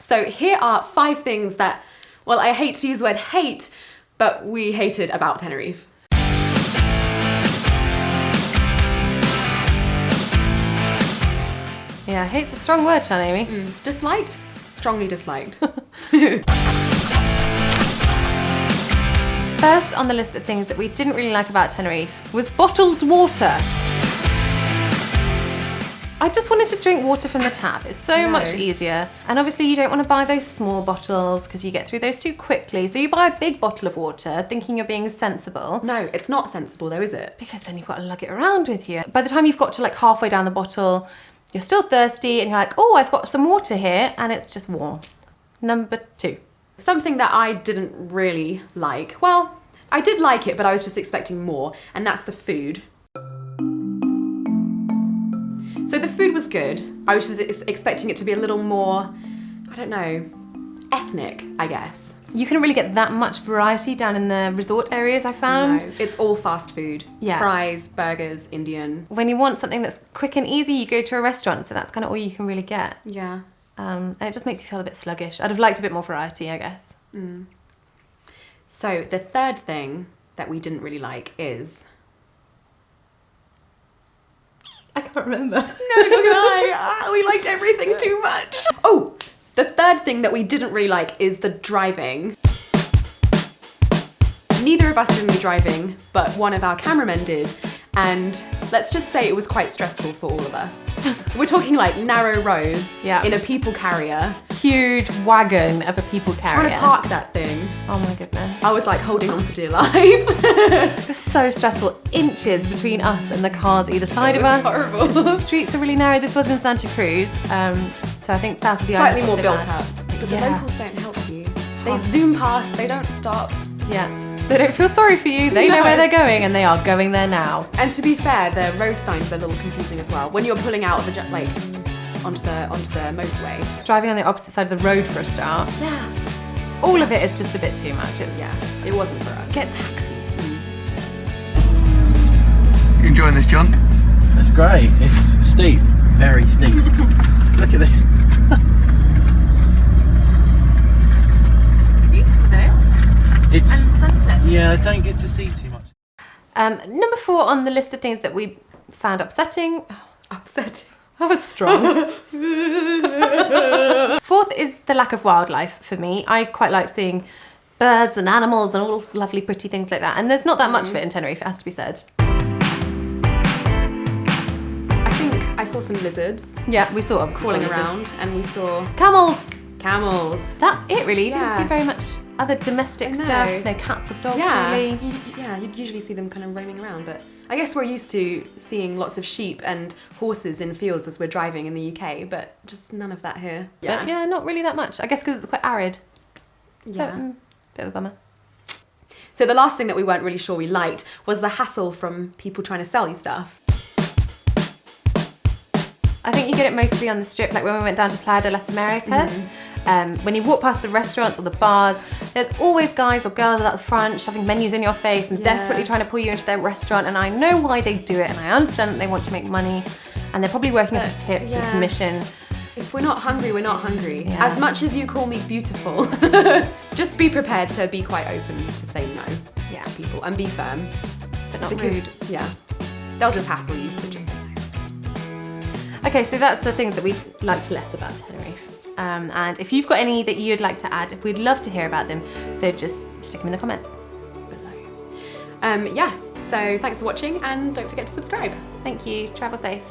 So here are 5 things that, well, I hate to use the word hate, but we hated about Tenerife. Yeah, hate's a strong word, Sian-Amy. Disliked? Strongly disliked. First on the list of things that we didn't really like about Tenerife was bottled water. I just wanted to drink water from the tap. It's so much easier. And obviously you don't want to buy those small bottles because you get through those too quickly. So you buy a big bottle of water thinking you're being sensible. No, it's not sensible though, is it? Because then you've got to lug it around with you. By the time you've got to like halfway down the bottle, you're still thirsty and you're like, oh, I've got some water here, and it's just warm. Number 2. Something that I didn't really like. Well, I did like it, but I was just expecting more, and that's the food. So the food was good. I was just expecting it to be a little more, I don't know, ethnic, I guess. You couldn't really get that much variety down in the resort areas, I found. No, it's all fast food. Yeah. Fries, burgers, Indian. When you want something that's quick and easy, you go to a restaurant, so that's kind of all you can really get. Yeah. And it just makes you feel a bit sluggish. I'd have liked a bit more variety, I guess. So the third thing that we didn't really like is... I can't remember. No, not gonna lie. We liked everything too much. Oh, the third thing that we didn't really like is the driving. Neither of us did any driving, but one of our cameramen did. And let's just say it was quite stressful for all of us. We're talking like narrow roads in a people carrier. Huge wagon of a people carrier. Trying to park that thing. Oh my goodness. I was like holding on for dear life. It was so stressful. Inches between us and the cars either side of us. Horrible. The streets are really narrow. This was in Santa Cruz. So I think south of the island. Slightly more built up. But the locals don't help you. They zoom past, they don't stop. Yeah. They don't feel sorry for you. They know where they're going, and they are going there now. And to be fair, the road signs are a little confusing as well. When you're pulling out of the onto the motorway, driving on the opposite side of the road for a start. Yeah. All of it is just a bit too much. It wasn't for us. Get taxis. You enjoying this, John? It's great. It's steep, very steep. Look at this. Beautiful though. It's and sunset. Yeah, I don't get to see too much. Number 4 on the list of things that we found upsetting. Upsetting. That was strong. 4th is the lack of wildlife for me. I quite like seeing birds and animals and all lovely pretty things like that. And there's not that much of it in Tenerife, it has to be said. I think I saw some lizards. Yeah, we saw obviously crawling around, and we saw camels. That's it really. You didn't see very much other domestic stuff. No cats or dogs really. You'd usually see them kind of roaming around, but I guess we're used to seeing lots of sheep and horses in fields as we're driving in the UK, but just none of that here. But yeah, not really that much. I guess because it's quite arid. Yeah. But, bit of a bummer. So the last thing that we weren't really sure we liked was the hassle from people trying to sell you stuff. I think you get it mostly on the strip, like when we went down to Playa de las Americas. When you walk past the restaurants or the bars, there's always guys or girls at the front shoving menus in your face and desperately trying to pull you into their restaurant, and I know why they do it, and I understand that they want to make money, and they're probably working for tips and commission. If we're not hungry, we're not hungry. Yeah. As much as you call me beautiful, just be prepared to be quite open to say no to people and be firm. But not rude. Yeah, they'll just hassle you, so just say no. Okay, so that's the things that we liked less about Tenerife. And if you've got any that you'd like to add, we'd love to hear about them. So just stick them in the comments below. So thanks for watching, and don't forget to subscribe. Thank you. Travel safe.